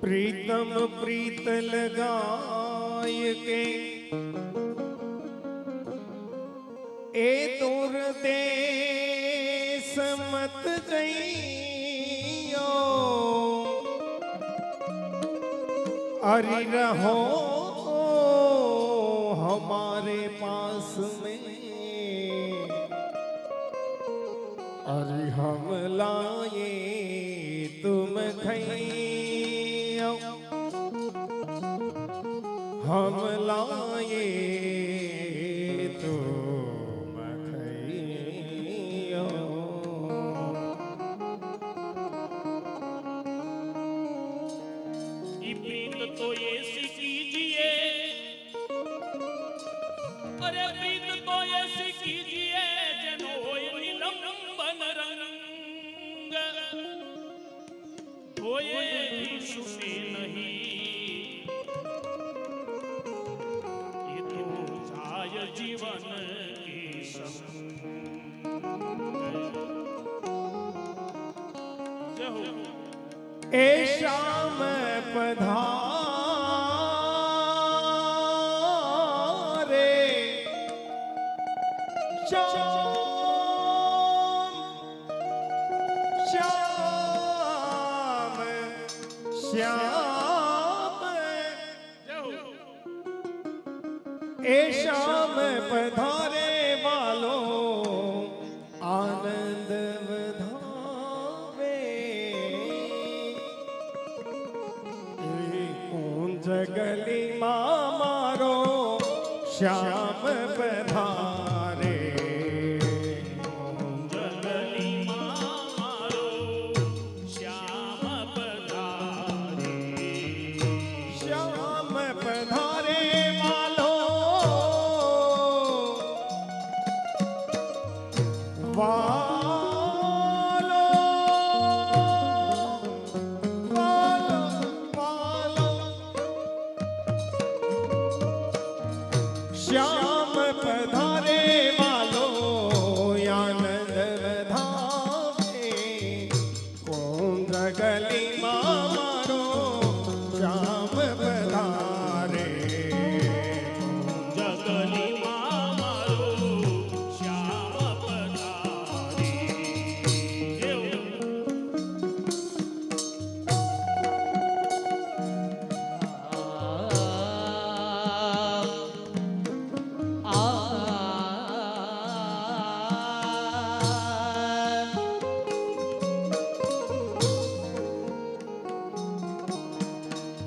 प्रीतम प्रीत लगाय के ए दूर देश मत जइयो, अरि रहो हमारे पास में, अरे हम लाए तुम खइयो, हम लाए तुम खइयो। ई प्रीत तो ऐसी कीजिए, अरे प्रीत तो ऐसी कीजिए जनो होय निलंबन रंग, होए भी छूटे नहीं, ये तो जाय जीवन के संग। जय हो। ए श्याम पधारे, श्याम श्याम श्याम, ए श्याम पधारे वालो आनंद वधावे, जगली माँ मारो श्याम पधारे, जगली माँ मारो श्याम पधारे, श्याम पधारे वालो वालो वालो वालो, श्याम पधारे वालो आनंद वधावे, कौन गली माँ मारो श्याम पधारे, जगली माँ मारो श्याम पधारे। जय हो।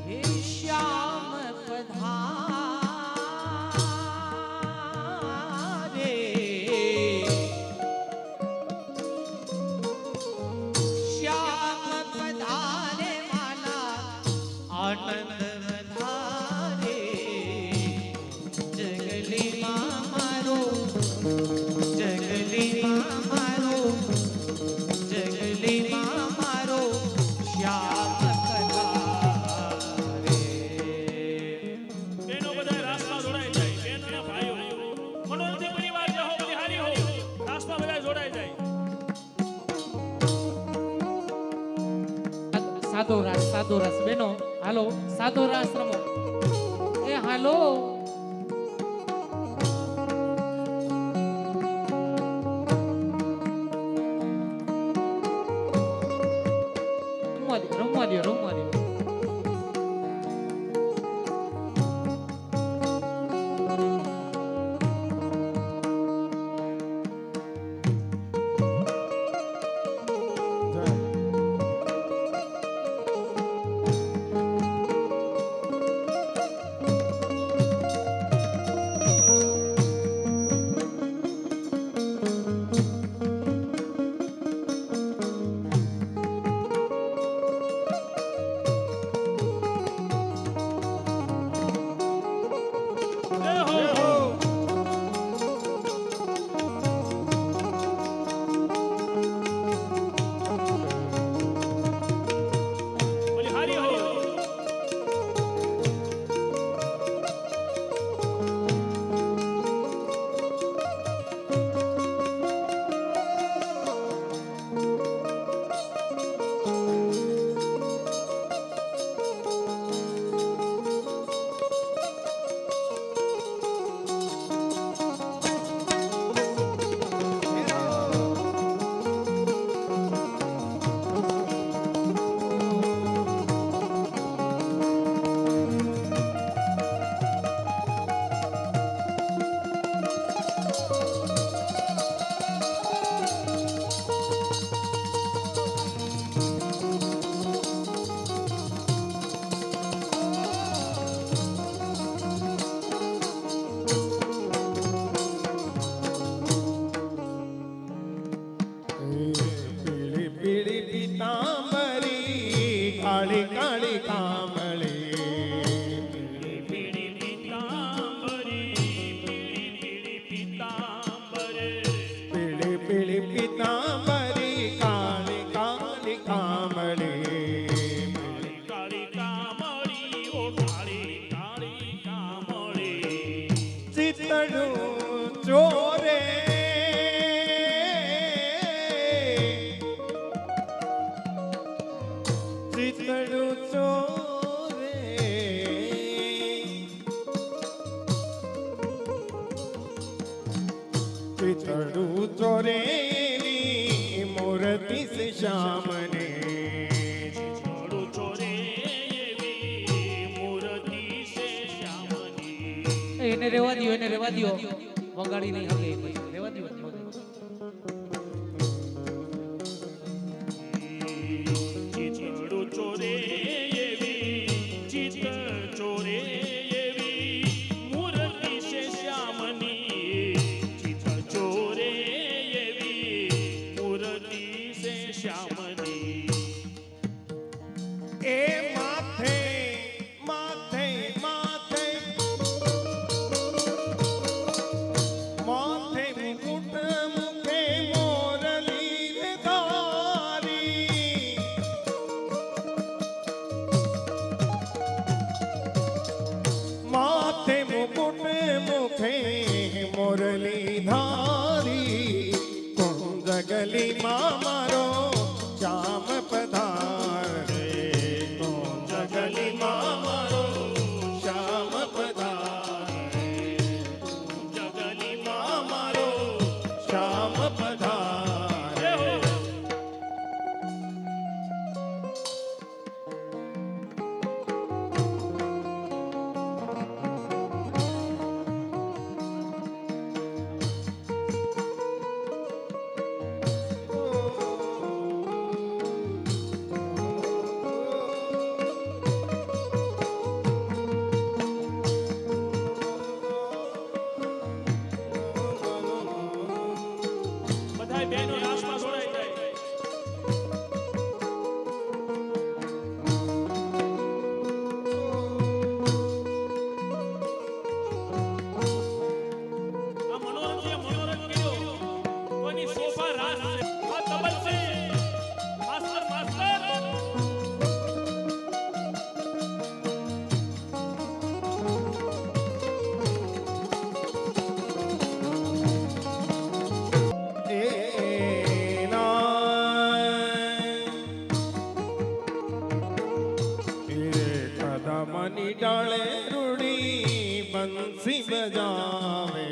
हे श्याम पधारे, श्याम पधारे वाला आनंद वधारे, जगली माँ मारो, जगली माँ मारो, जगली माँ मारो श्याम पधारे। बहनों बधाई रास्ता जोड़ाई जाए, बहन અને ભાઈઓ મનોરંજન પરિવાર જે હો બિહારી હો રાસ્તા બધાય જોડાઈ જાય। સાદો રસ બેનો હાલો, સાદો રસ રમો, એ હાલો રમવા દ્યો, રમવા દ્યો. કામળી પીળી પીતાંબરી પીળી પીતાંબરી પીળી પીળી પીતાંબરી કાળી કાળી કામળી કાળી કામળી ઓ કાળી કાળી કામળી ચિતડું ચોરે ચિતડું ચોરે ચિતડું ચોરે મૂર્તિ સે શ્યામને છોડું છોરે એવી મૂર્તિ છે શ્યામની એને રેવા દ્યો, એને રેવા દ્યો. વગાડી નહીં હગે પછી. રેવા દ્યો, રેવા દ્યો. ચિતડું ચોરે એવી ચિત ચોરે એવી મૂર્તિ છે શ્યામની ચિત ચોરે એવી મૂર્તિ છે શ્યામની એ માથે માથે માથે માથે મુકુટ મુખે મોરલી રે ધારી માથે મુકુટ મુખે મોરલી ધારી કુંજગલી માં મારો શ્યામ પધારે કુંજગલી માં મારો શ્યામ પધારે જગલી માં મારો શ્યામ પધારે બધાય બહેનો રાસમાં જોડાઈ જાય આ મનોરંજન કર્યો કોની શોભા રાસ છે આ તબલ છે માસ્ટર માસ્ટર કદમની ડાળે રૂડી બંસી બજાવે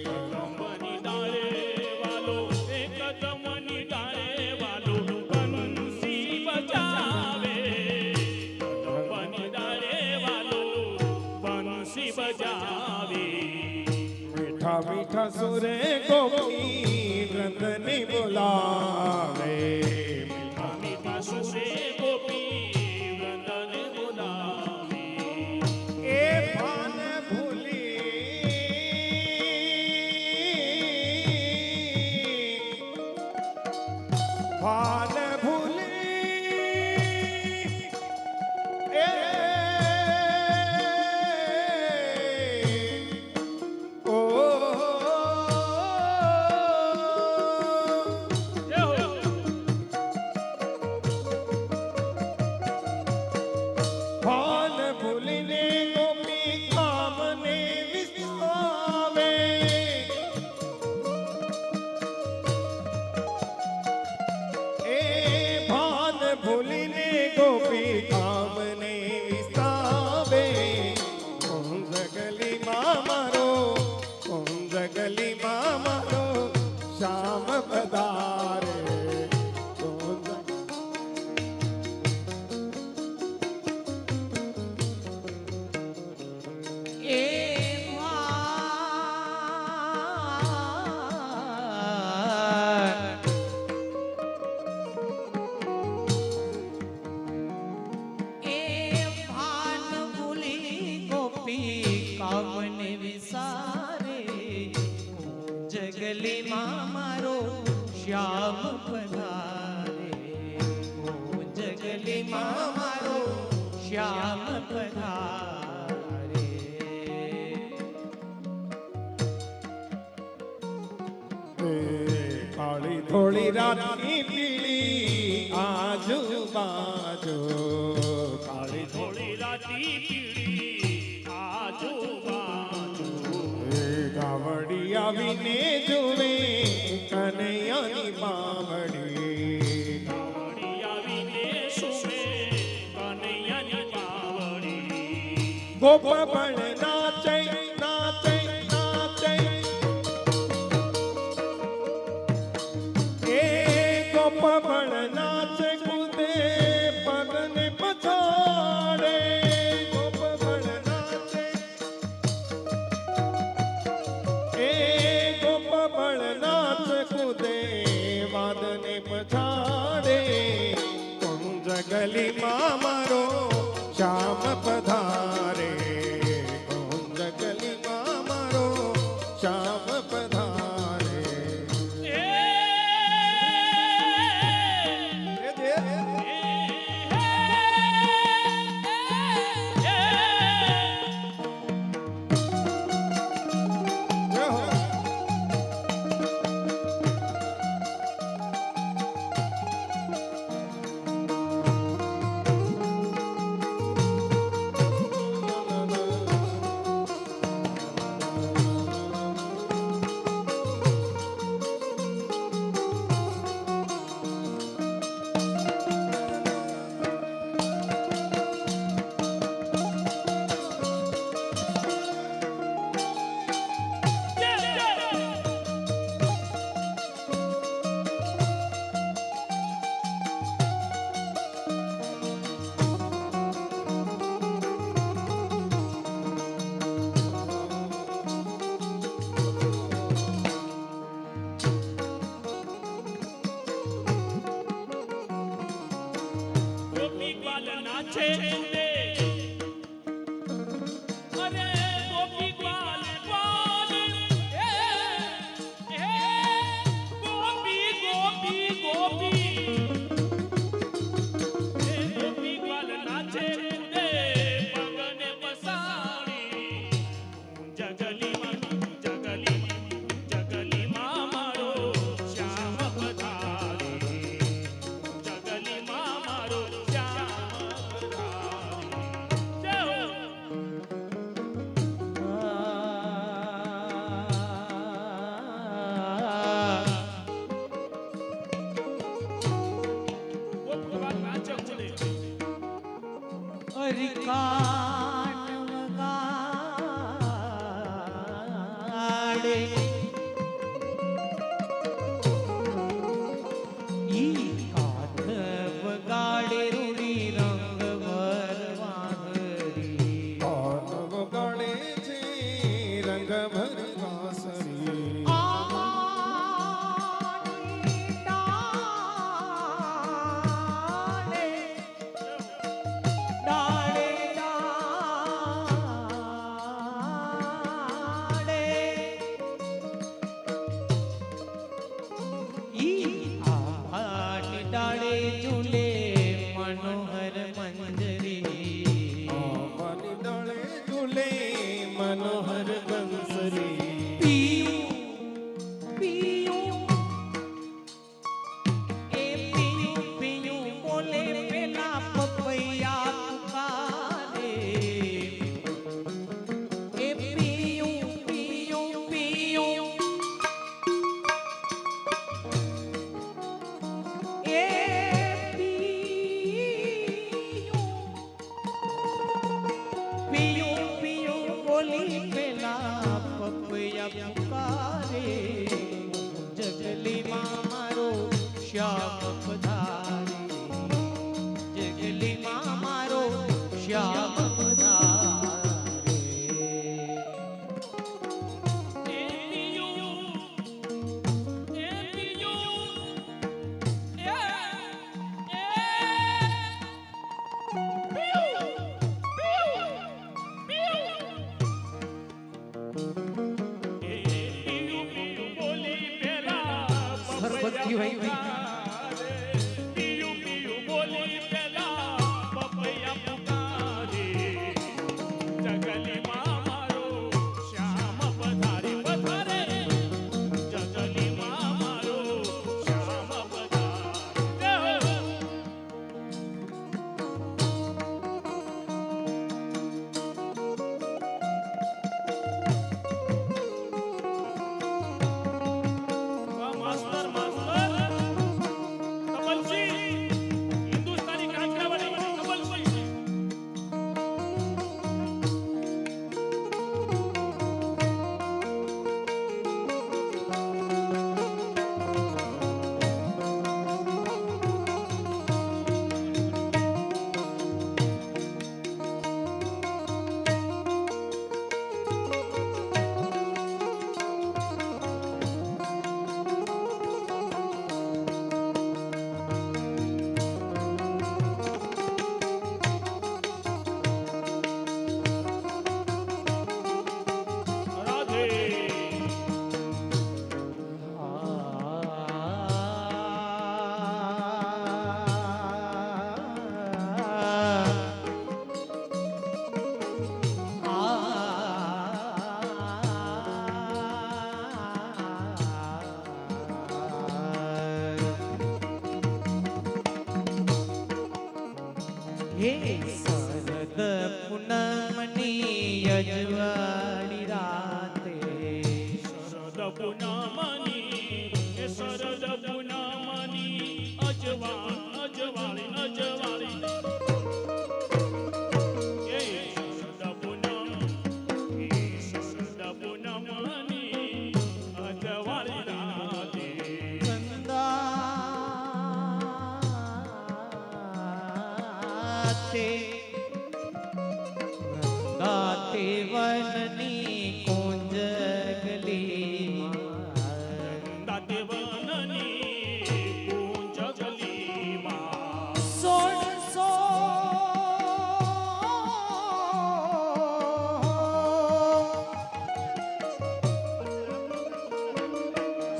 કદમની ડાળે વાલો એ કદમની ડાળે વાલો બંસી બજાવે કદમની ડાળે વાલો બંસી બજાવે મીઠા મીઠા સુરે ગોપી વૃંદને બોલાવે મીઠા મીઠા સુરે ગોપી વૃંદને બોલાવે એ ભાન ભૂલી ભાન ભૂલી એ ઓ જય હો ભાન ભૂલીને ગોપી કામને વિસાવે એ ભાન ભૂલીને ગોપી કામને વિસાવે કુંજગલી માં મારો કુંજગલી માં મારો શ્યામ પધારે કુંજ એ ભાન એ ભાન ભૂલી ગોપી કામને વિસારે જગલી માં મારો શ્યામ પધારે જગલી માં મારો શ્યામ પધારે. કાળી થોડી રાતની પીળી આજુબાજુ કાળી થોડી રાતી પીળી આજુબાજુ ગાવડી આવીને જુએ કનૈયાની બાવડી ગાવડી આવીને સુવે કનૈયાની બાવડી ગોપબળ નાચે નાચે નાચે એ ગોપબળ નાચે કૂદે પગને પછાડે ગોપબળ નાચે એ ગોપબળ નાચે કૂદે વાદને પછાડે કુંજ ગલીમાં મારો શ્યામ પધારે કુંજ ગલીમાં મારો શ્યામ પધારે એ દે. જય હો. ગોપી ગ્વાલ નાચે કૂદે અરે ગોપી ગ્વાલ ગ્વાલ એ ગોપી ગોપી ગોપી એ ગોપી ગ્વાલ નાચે કૂદે પગને પસાડી જગલીમાં મારો શ્યામ પધારે જગલીમાં મારો શ્યામ પધારે જય હો. ગોપ ગ્વાલ નાચે કૂદે અરિકાન વગાડે ઈ કાઠ વગાડે રૂડી રંગ વરવાહરી કાન વગાડે છે રંગ ભર વાંસળી આમાની ડાળે ડાળે ઈ આભાની ડાળે ઝૂલે મનોહર મંજરી આંબાની ડાળે ઝૂલે મનોહર બંસરી પિયું પિયું એ પિયું પિયું બોલે પેલા પપૈયા પુકારે એ પિયું પિયું પિયું એ પિયું પિયું બોલી પેલા પપૈયા પુકારે જગલીમાં મારો શ્યામ પધારે જગલીમાં મારો શ્યામ પધારે એ પિયું એ પિયું એ પિયું પિયું બોલી પેલા સરબત્તી વાવી પિયું પિયું બોલી પેલા પપૈયા પુકારે એ શરદ પૂનમની અજવાળી રાતે શરદ પૂનમની એ શરદ પૂનમની અજવાળી એ શરદ પૂનમ એ શરદ પૂનમની અજવાળી રાતે ગાતે વનની કુંજ દાતે વનની કુંજ ગલીમાં સોળસો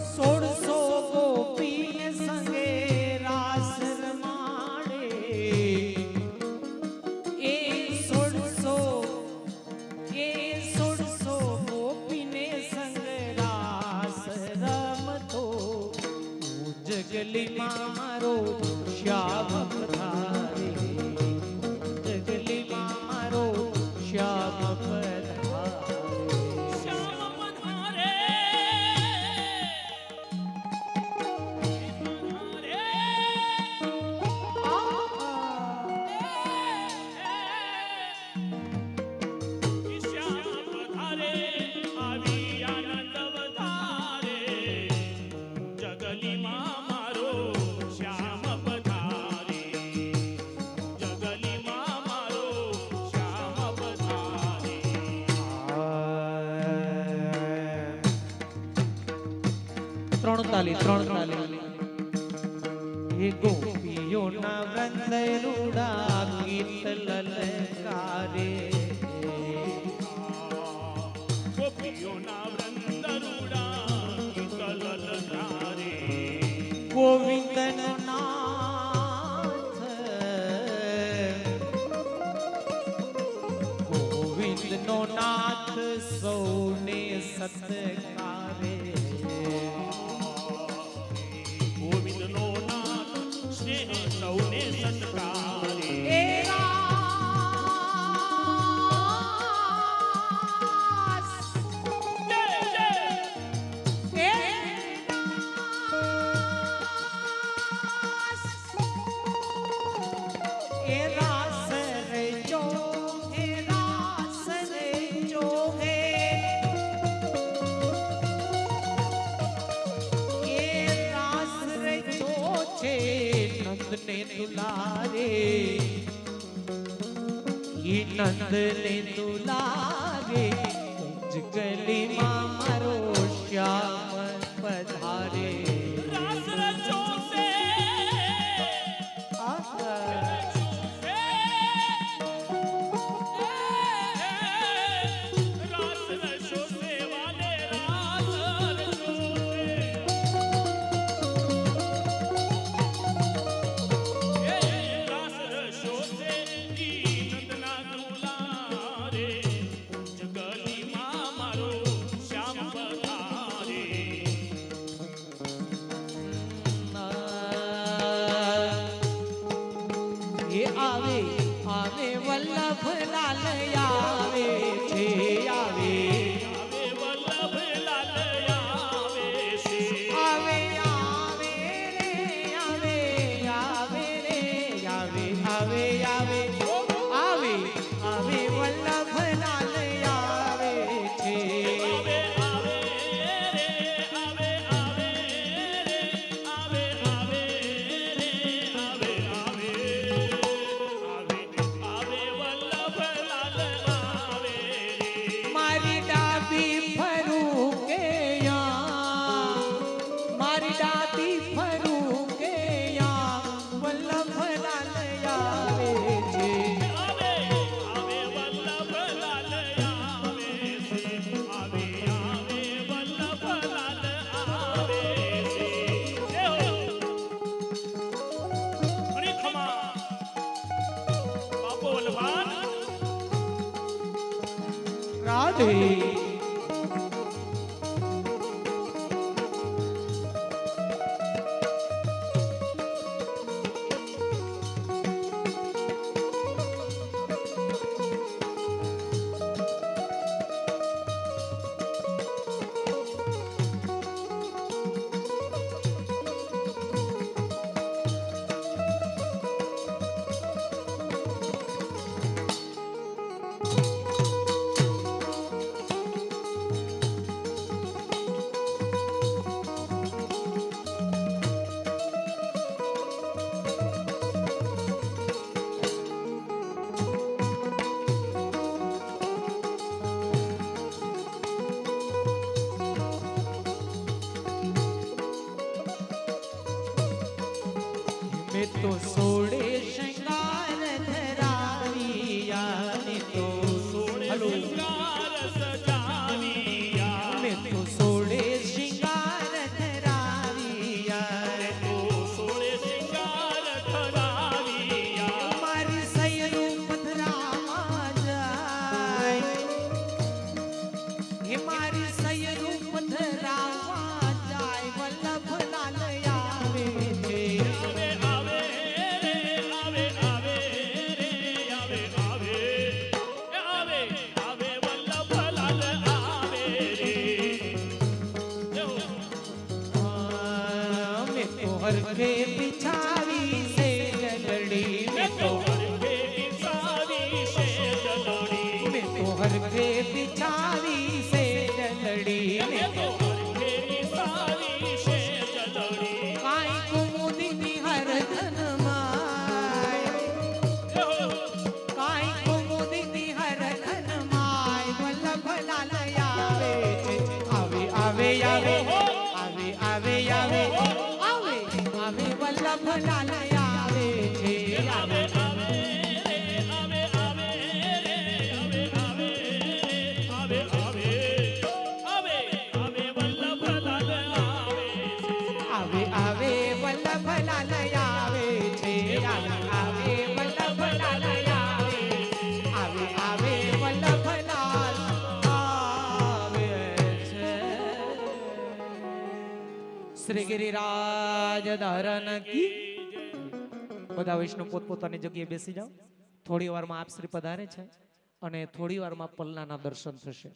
સોળસો ગોપીને સંગે રાસ રમાડે એ સોળસો ગોપીને સંગ રાસ રમતો જગલીમાં મારો શ્યામ પધારે જગલીમાં મારો શ્યામ પધારે શ્યામ પધારે શ્યામ પધારે આવી આનંદ વધારે જગલીમાં મારો શ્યામ પધારે જગલીમાં મારો શ્યામ પધારે ત્રણ તાલી હે ગોપીઓના વૃંદ રૂડા ગીત લલકારે ગોપીઓના વૃંદરૂડા ગીત લલકારે ગોવિંદનો નાથ ગોવિંદનો નાથ સૌને સત્કારે ગોવિંદનો નાથ સ્નેહ સૌને સત્કારે એ રાસ જય જય એ રાસ એ રાસ રે જો એ રાસ રે જો હે એ રાસ રે જો છે નંદને દુલારે એ નંદને દુલારે જગલીમાં મારો શ્યામ પધારે રાસ રચો સે રાસ રચો સે વાલે રાસ રચો સે રાસ રચો સે નંદના દુલારે જગલીમાં મારો શ્યામ પધારે એ આવે આવે વલ્લભ લાલ આવે છે આવે આવે વલ્લભ લાલ આવે છે આવે આવે રે આવે આવે રે આવે આવે આવે આવે આવે વલ્લભ લાલ આવે છે આવે આવે રે આવે આવે રે આવે આવે રે આવે આવે આવે વલ્લભ લાલ આવે રે મારી ડાબી ફરું કે મારી ડાબી ફરું કે વલ્લભ લાલ આવે છે આવે આવે વલ્લભ લાલ આવે છે આવે આવે વલ્લભ લાલ આવે છે જય હો અરે ખમા બાપો વલ્લભાન રાધે મેં તો સોળે શૃંગાર ધરાવ્યા ને તો હલો મેં તો સોળે શૃંગાર ધરાવ્યા મારી સૈયરું પધરાવા જાય હે મારી સૈયરું પધરાવા જાય વલ્લભલાલ આવે છે मैं तो हर के बिछावी से जलड़ी मैं तो हर के बिछावी से जलड़ी काई कुमुदिनी हर धन माय काई कुमुदिनी हर धन माय वल्लभ लाल आवे छे आवे आवे आवे आवे आवे आवे आवे आवे वल्लभ लाल आवे छे आवे आवे आवे वल्लभ लाल आवे छे आवे आवे वल्लभ लाल आवे आवे आवे वल्लभ लाल आवे छे શ્રી ગિરિરાજ ધારણ કી બધા વૈષ્ણવ પોતપોતાની જગ્યાએ બેસી જાઓ થોડી વારમાં આપ શ્રી પધારે છે અને થોડી વારમાં પલ્લાના દર્શન થશે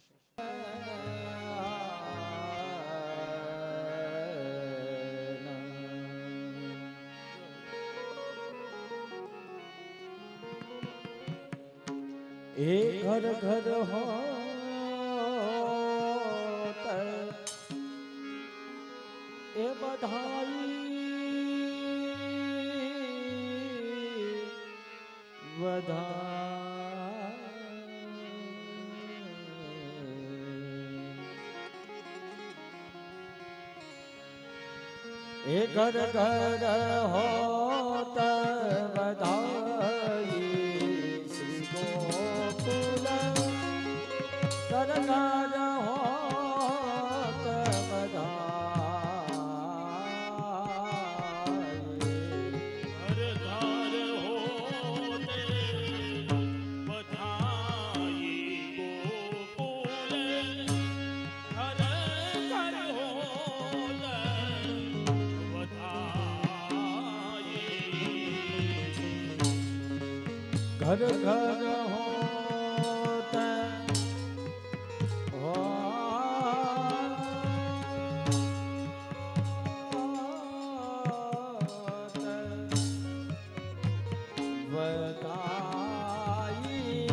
એ ઘર ઘર હો એ એ ઘર ઘર હોત બધાઈ શ્રી ગોકુલ ઘર ઘર હોત ઘર ઘર હોત બધાઈ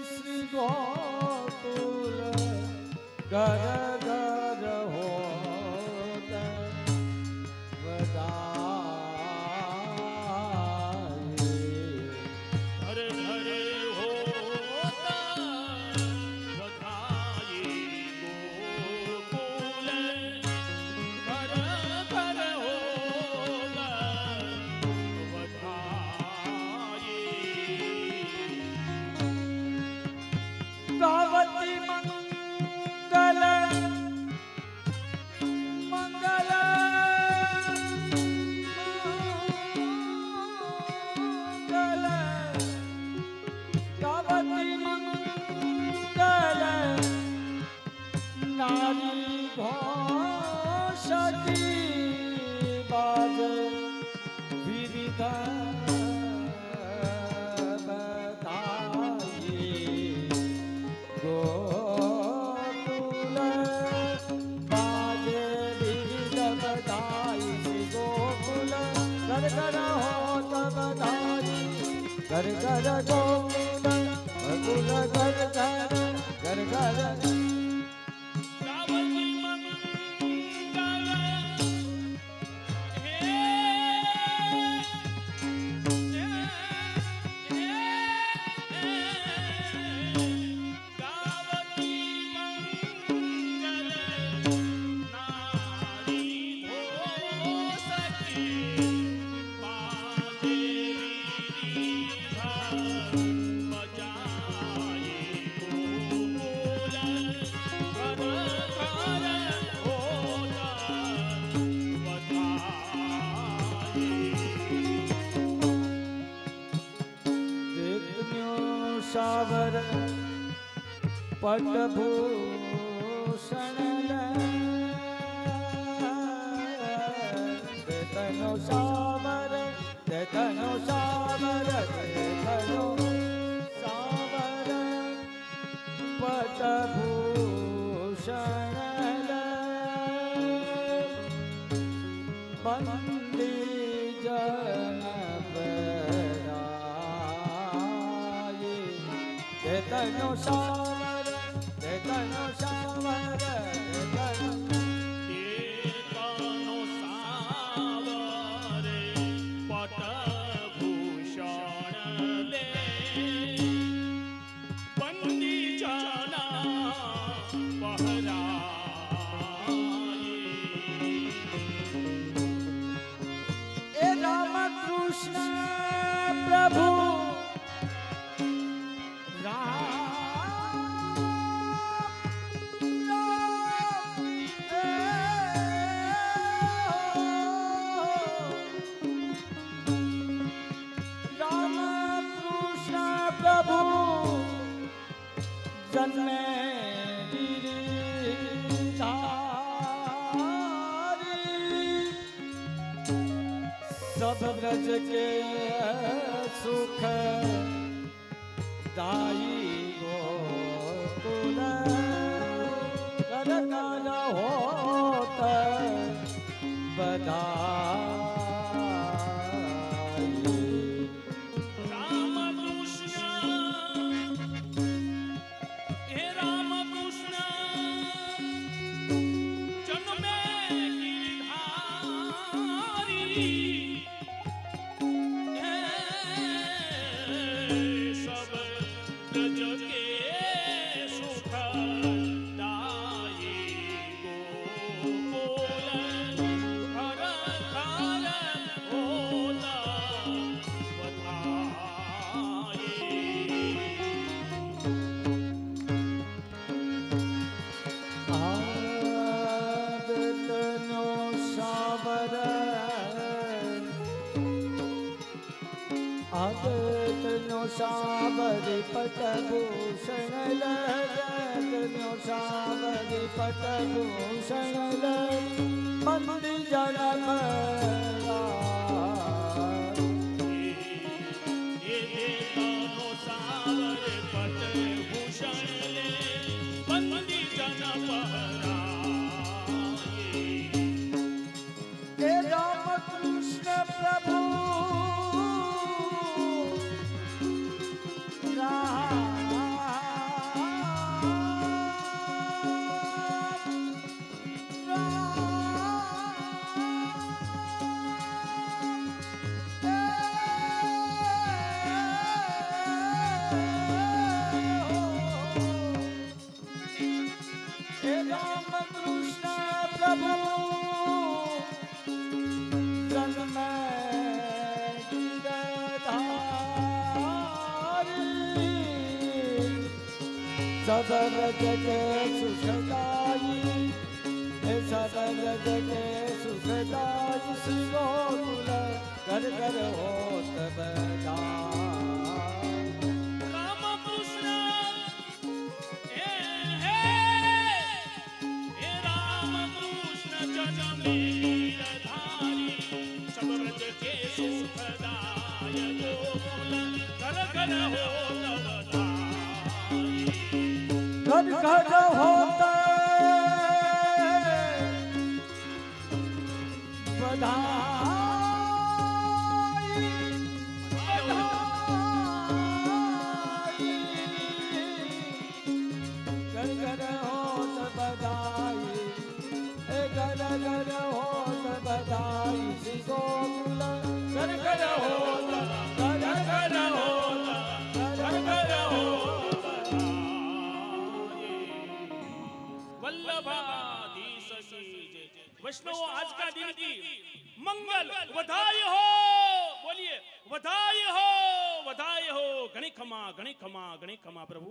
શ્રી ગોકુલ ઘર ઘર હોત ગાવતી મંગલ મંગલ મંગલ ગાવતી મંગલ નારી ઘોષતી બાજ વિવિધ ગોકુલ બાજે વિવિધ બધાઈ શ્રી ગોકુલ ઘર ઘર હોત બધાઈ ઘર ઘર ગોકુલ ગોકુલ ઘર ઘર ઘર ઘર શાવર પટભૂષણ દેતનો શાવર દેતનો શાવર દેતનો શાવર પટભૂષણ બંદી જન પરાયે દેતનો શાવર દેતનો શાવર દેતનો દેતનો સાવરે પટભૂષણ લે બંદી જના પહરાયે એ રામ કૃષ્ણ પ્રભુ રામ કૃષ્ણ પ્રભુ જન્મે ગિરિધારી सब ब्रज के सुख दाई गोकुल कर कर होत बधाई રામ કૃષ્ણ હે રામ કૃષ્ણ જન્મે ગિરધારી હે સબ પ્રજ કે સુખ દાયી ગોકુલ હર હર હોતા આદતનો શાવર આદતનો શાવર પટભૂષણ આદતનો શાવર પટભૂષણ મંદિર જન એ દેતનો સાવર પટભૂષણ લે બંદી જન પહરાયે એ રામ કૃષ્ણ પ્રભુ રામ કૃષ્ણ પ્રભુ જન્મ ગિરધારી સદર જગે સુખદાયી હે સદર જગે સુખદાયી શ્રી ગોકુલ કર કર હોત બધાઈ રામ કૃષ્ણ હે રામ કૃષ્ણ જન્મે ગિરધારી સબ વ્રજ કે સુખદાય ગોકુલ ઘર ઘર હોત બધાઈ ઘર ઘર હોત બધાઈ શ્રી ગોકુલ ઘર ઘર હોત ઘર ઘર હોત ઘર ઘર હોત वल्लभाधीश की जय। वैष्णवों आज का दिन की मंगल बधाई हो, बोलिए बधाई हो, बधाई हो। घणी खमा घणी खमा घणी खमा प्रभु।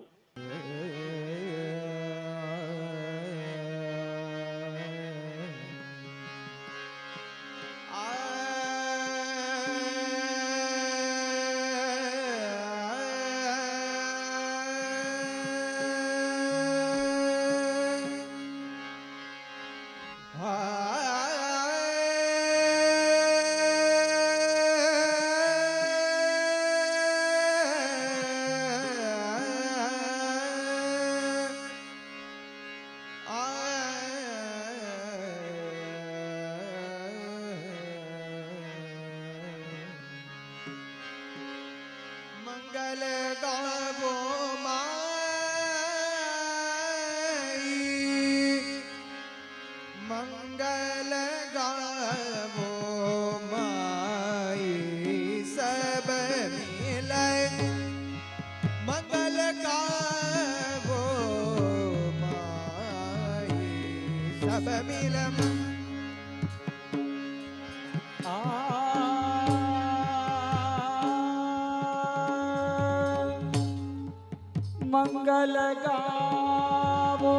મંગલ ગાવો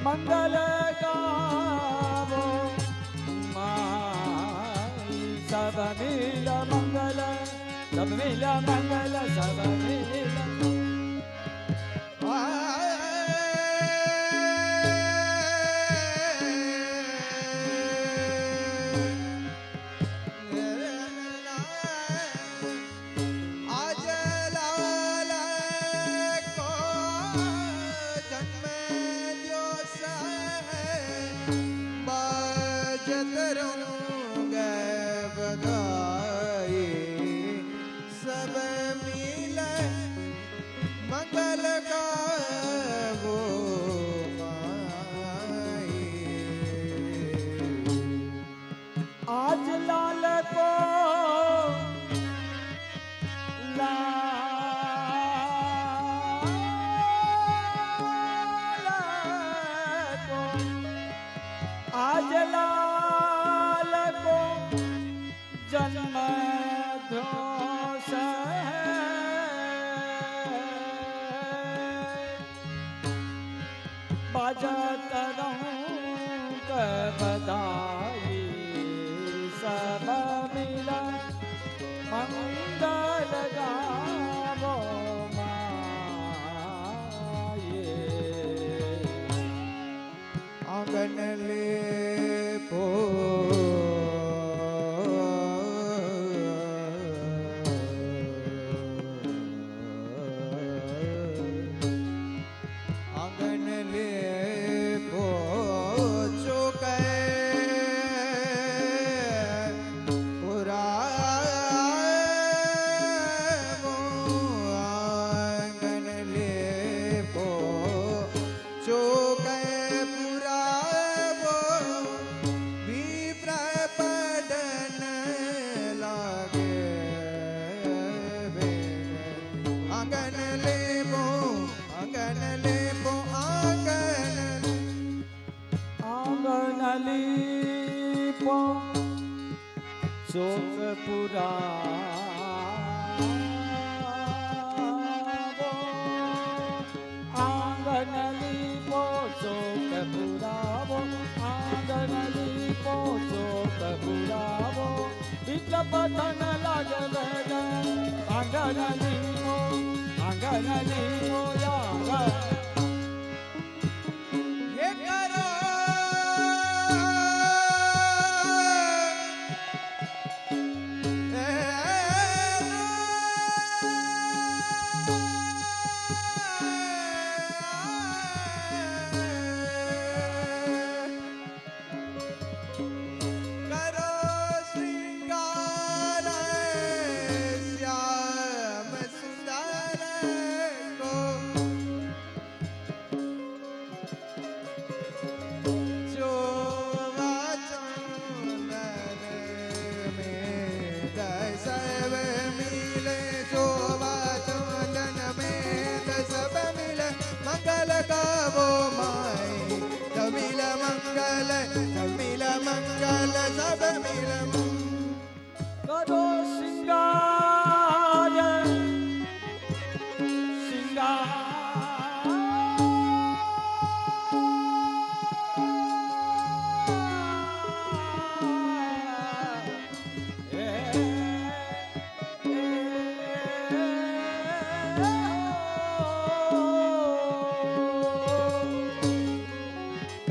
મંગલ ગાવો સબ મિલ મંગલ સબ મિલ મંગલ સબ મિલ आज लाल को आज लाल को जन्म दोष बजत रंग बधाई सब मिल मंगल गावो माये आंगन ले पो आंगन ले पो चुके लीपो चोक पुरावो आंगन लीपो चोक पुरावो आंगन लीपो चोक पुरावो पिता पतन लागवे आंगन लीपो यागा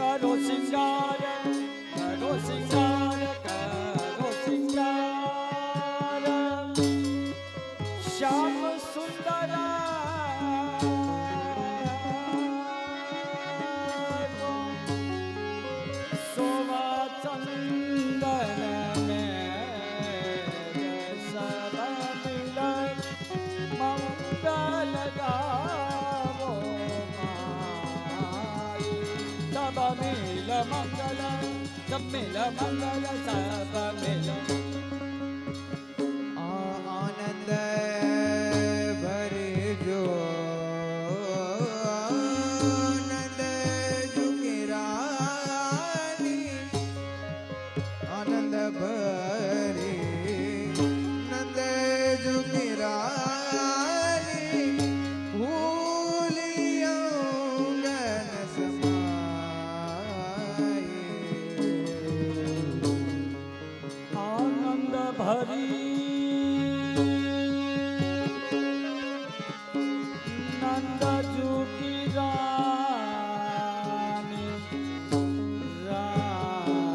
करो सिंगार करो सिंगार करो सिंगार करो सिंगार श्याम सुंदर सोवा चंदन में सब मिलन मंगल गावो मंगल सब मिल मंगल सब मिल आनंद भरे जो आनंद झुके रानी आनंद भरे नंद झुके रानी भूलियों गन समाए आनंद भरी नंद झुकी रानी रानी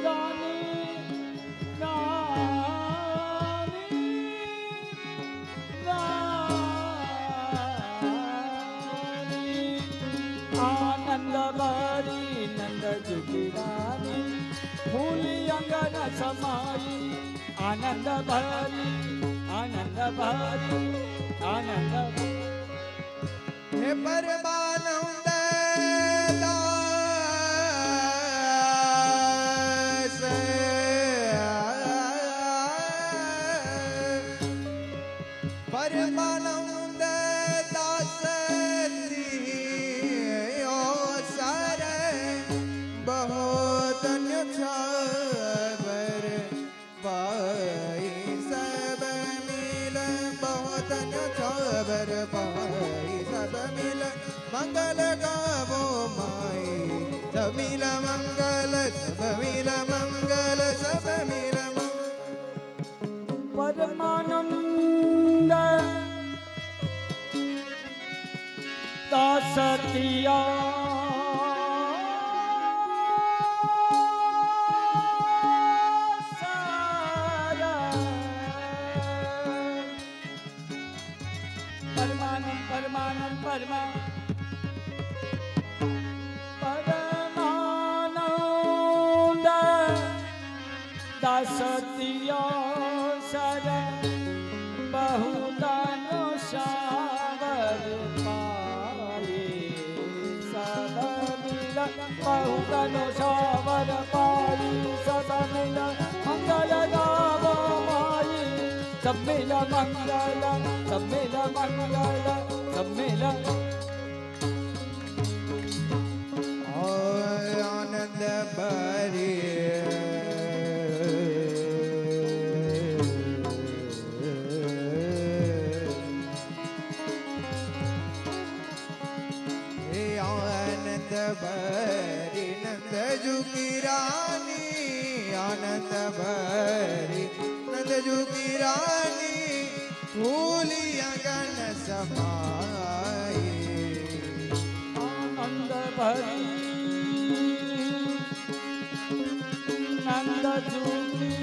रानी रानी रानी आनंद भरी नंद झुकी रानी फूली अंगन समाई आनंद भरी आनंद भरी आनंद हे परमानंद दास परमानंद दास दियो सर बहुत न्युछावर पाई सब मिल बहुत न्युछावर पाई सब मिल मंगल गावो माई सब मिल मंगल सब मिल मंगल सब मिल परमानंद दासतिया परमानंद परमानंद परमानंद दासतिया सर बहुदानो शावर पाए सब मिल बहुदानो शावर पाई सब मिल मंगल गावो माई सब मिल मंगल सब मिल मंगल सब मिल आनंद भरी हे आनंद भरी नंद झुकी रानी आनंद भरी नंद झुकी रानी फूली अंगन समाई आनंद भरी नंद झुकी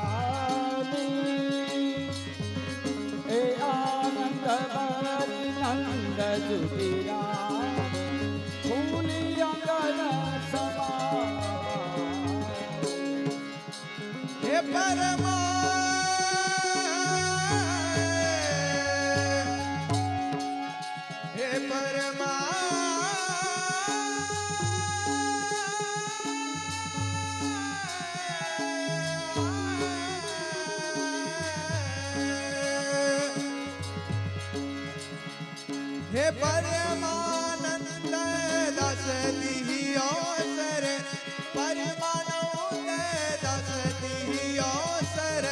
रानी हे आनंद भरी नंद झुकी रानी फूली अंगन समाई हे परमा हे परमा हे परमानंद दास दियो सर परमानंद दास दियो सर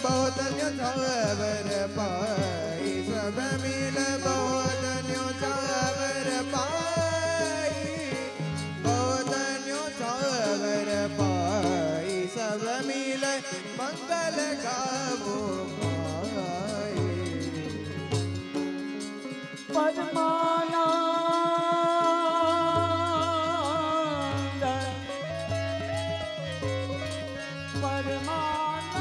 बहुत न्योछावर पाई सब मिल बहुत न्योछावर पाई बहुत न्योछावर पाई सब मिल मंगल गावो माई परमानंद परमानंद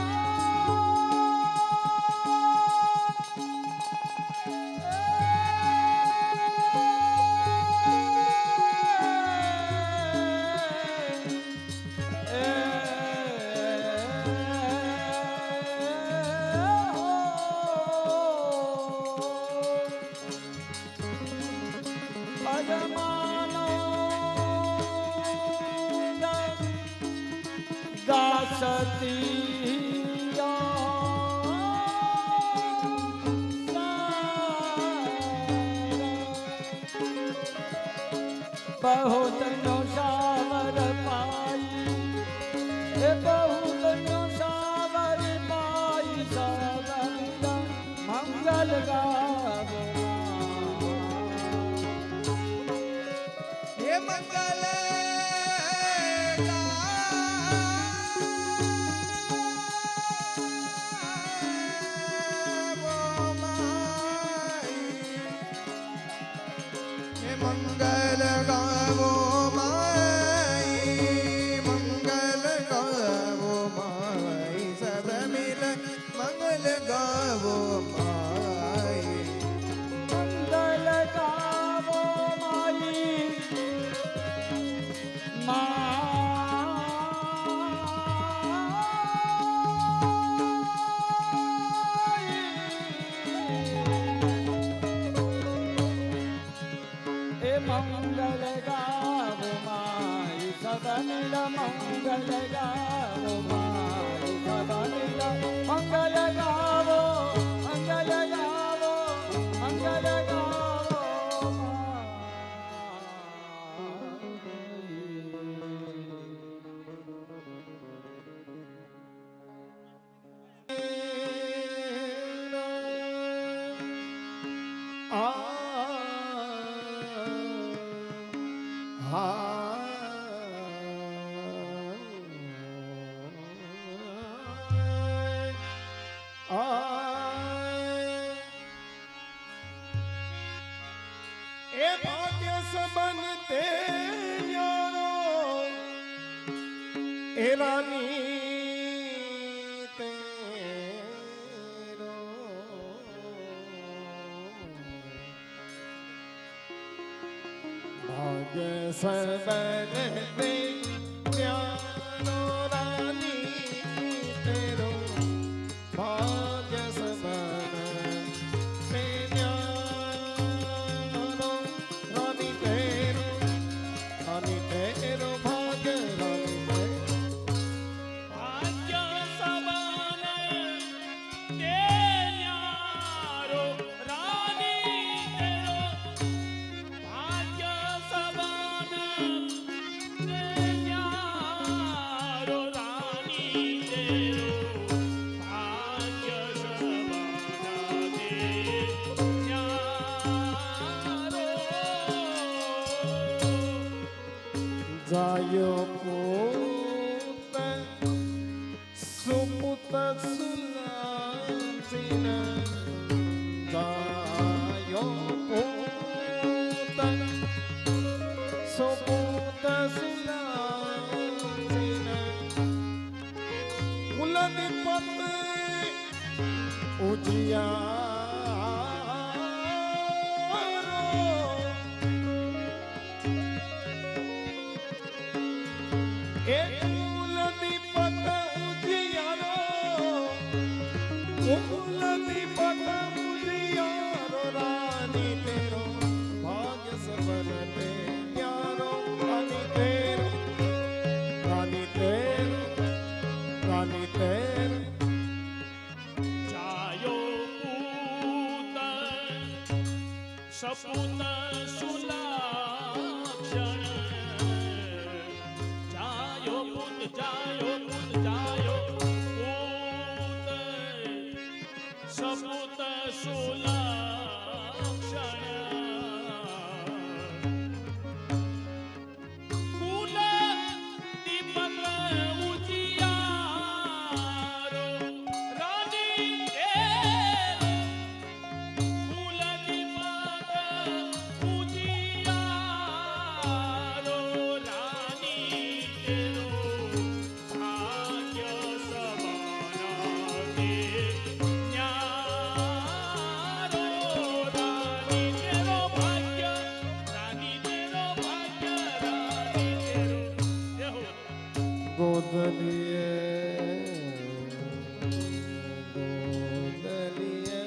गासती बहुत नो सावर पाई बहुत नो सावर पाई सावर मंगल गावो हे मंगल मंगल गावो माई मंगल गावो माई सब मिल मंगल गावो माई मंगल गावो माई मंगल गावो माई सदा मिल मंगल गावो माई सदा मिल मंगल गावो मंगल गावो मंगल गावो ए भाग्य सबनते न्यारो ए रानी तेरो भाग्य सबनते न्यारो रानी तेरो भाग्य सबनते न्यारो रानी तेरो भाग्य रानी भाग्य सबन ते न्यारो रानी तेरो भाग्य सबन ते न्यारो रानी तेरो भाग्य सबन ते न्यारो जायो पुत सुपुत सुलासिन जायो पुत सुपुत सुलासिन कुलदीपत उजियारो रानी तेरो भाग्य सबन ते न्यारो रानी तेरो रानी तेरो रानी तेरो जायो पूत सपूत सुलाक्षण जायो पूत जायो पूत जायो पूत सपूत सुलाक्षण कुल दीपक उजियारो रानी तेरो कुल दीपक उजियारो रानी तेरो भाग्य सबना ते न्यारो रानी तेरो भाग्य रानी तेरो भाग्य रानी तेरो जय हो गोदलिए गोदलिए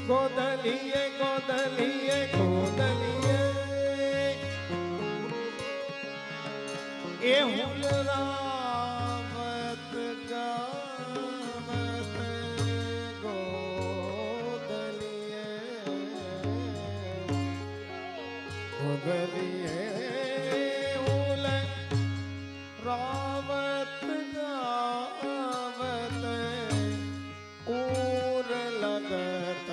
गोदलिए गोदलिए गोदलिए એ હું રાવત ગાવત ગોદલીએ ગોદલીએ ઉલ રાવત ગાવત ઉર લગત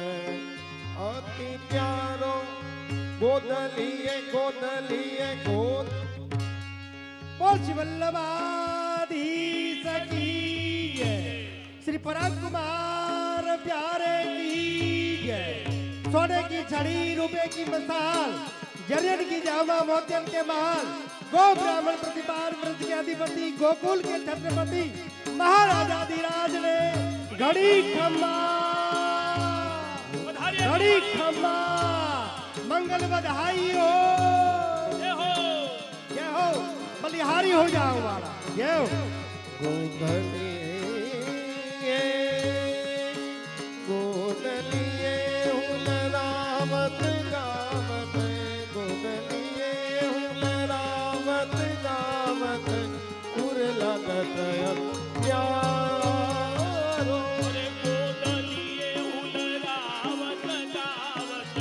અતિ પ્યારો ગોદલીએ ગોદલીએ ગોદ बोल श्री वल्लभाधीश की जय श्री पराग कुमार प्यारे की जय सोने की छड़ी रुपए की मसाल जरियन की जामा मोतियन के माल गो ब्राह्मण प्रतिपाल व्रत के अधिपति गोकुल के छत्रपति महाराजाधिराज ने घड़ी खम्मा मंगल बधाई हो जय हो बलिहारी हो जाओ वाला जय हो गोदलिए हुल रावत गावत गोदलिए हुल रावत गावत उर लगत प्यारो रे गोदलिए उल रावत गावत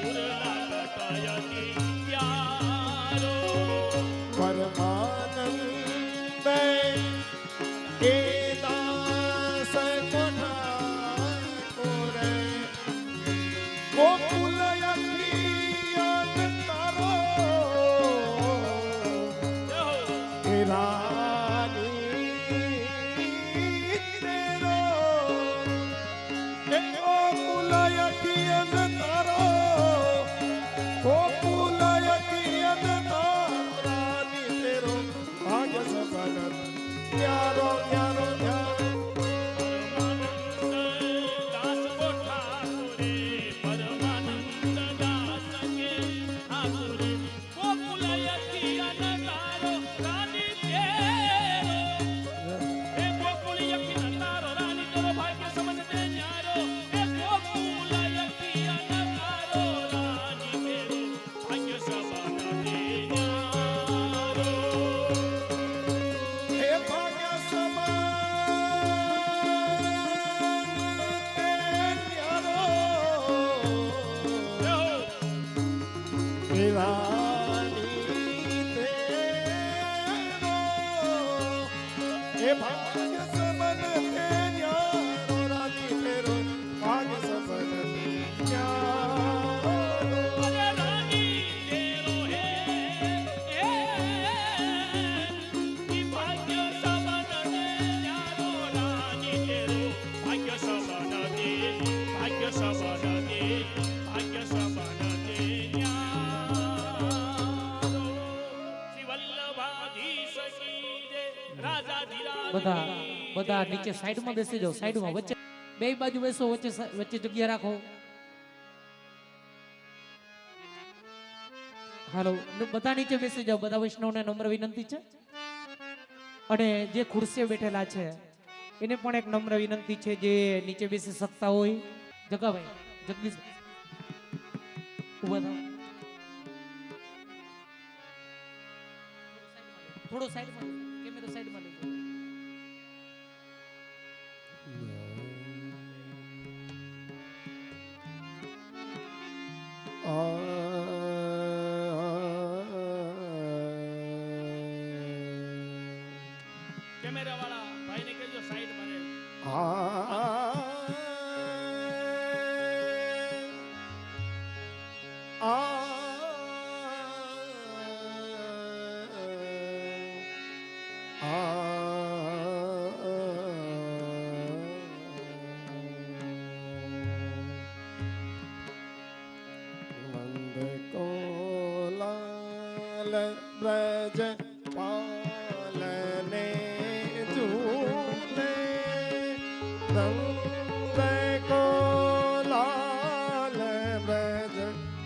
उर लागत यति प्यारो परमानंद ए दास कोरे गोकुल यज्ञ तारो हे रानी तेरो हे गोकुल यज्ञ तारो गोकुल यज्ञ रानी तेरो भाग्य सबन प्यारो प्यारो प्यारो दास को ठाकुरे परमानंद दास के ठाकुरे गोकुल यति अनतारो रानी तेरो हे गोकुल यति अनतारो रानी तेरो भाग्य समझते न्यारो हे गोकुल यति अनतारो रानी तेरो भाग्य समझते न्यारो हे भाग्य समान प्यारो हे रानी तेरो हे भाग्य समान प्यारो रानी तेरो भाग्य समान प्यारो अरे रानी तेरो है कि भाग्य सबन दे न्यारो रानी तेरो भाग्य सबन दे भाग्य सबन दे भाग्य सबन दे न्यारो श्री वल्लभाधीश की जय राजाधिराज બધા બધા નીચે સાઈડમાં બેસી જાઓ સાઈડમાં વચ્ચે બે બાજુ બેસો વચ્ચે વચ્ચે જગ્યા રાખો હાલો બધા નીચે બેસી જાઓ બધા વૈષ્ણવને નમ્ર વિનંતી છે અને જે ખુરશીએ બેઠેલા છે એને પણ એક નમ્ર વિનંતી છે જે નીચે બેસી શકતા હોય જગાભાઈ જગદીશ ઉભા થાઓ થોડો સાઈડમાં કેમેરા સાઈડમાં લેજો कैमरा वाला भाई ने कहो साइड में रहे नंद को लाल ब्रज पालने झूले नंद को लाल ब्रज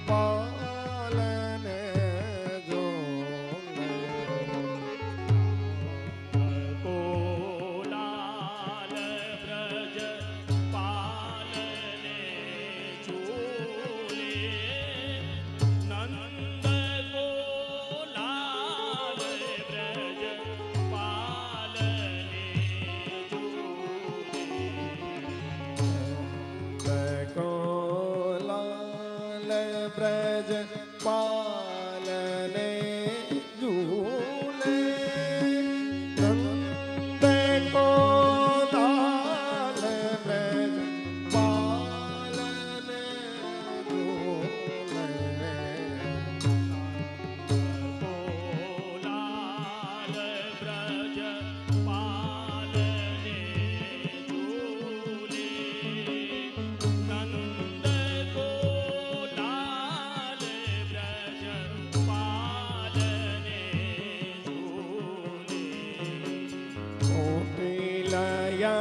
पालने झूले को लाल ब्रज पालने झूले नंद को लाल ब्रज ब्रज पालने झूले नंद को लाल ब्रज पालने झूले लाल ब्रज पालने झूले नंद को लाल ब्रज पालने झूले कोटिलया